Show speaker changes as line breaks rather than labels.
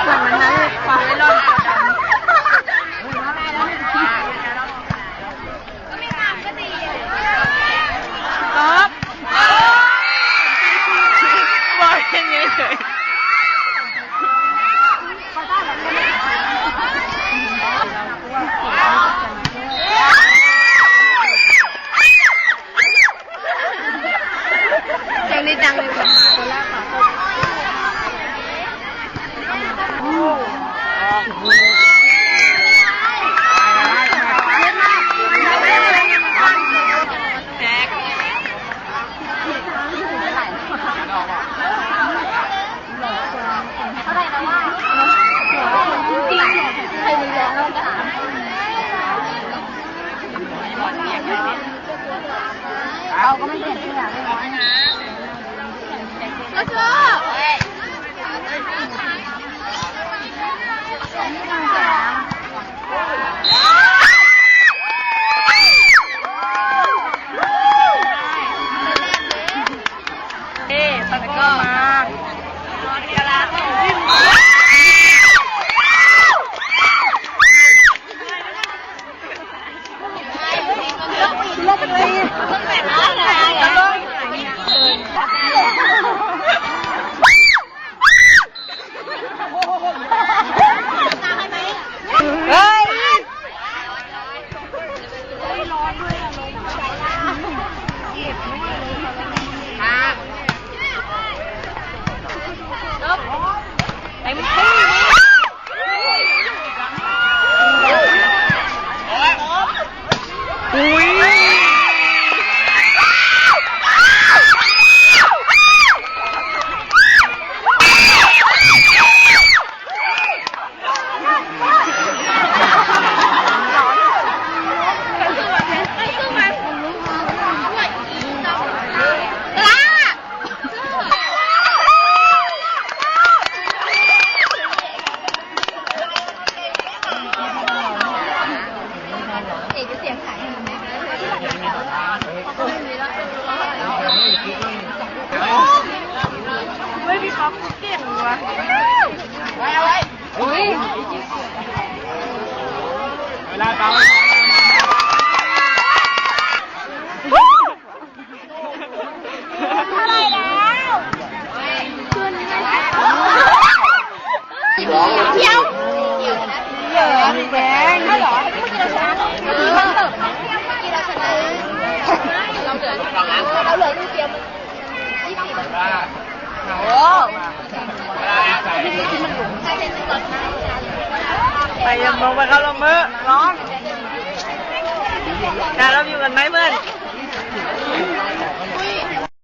เหมือนมันนั้นความไม่รอดครับบอกอย่างนี้เฉยเพลงนี้ดังเลยคนแรกค่ะเราก็ไม่เห็นที่อยากได้น้อยนะแล้วก็ตะก้อมาเวลาต้องวิ่งเลิกกันเลยต้องแบบนั้นเลยเฮ้ยร้อนด้วยอะลมใจละเก็บไม่ได้เลยค่ะจบไอ้มึงขี้อุ้ยไม่มีความเก่งวะอะไรอุ้ยเวลาเบาอะไรแล้วขึ้นเที่ยวเยอะแดงไม่หรอเมื่อกี้เราชนะเมื่อกี้มันเติบเมื่อกี้เราชนะเราเหลือลูกเดียวโอ้ไปยังลงไปเข้าลงมือร้องการรับอยู่กันไหมเพื่อน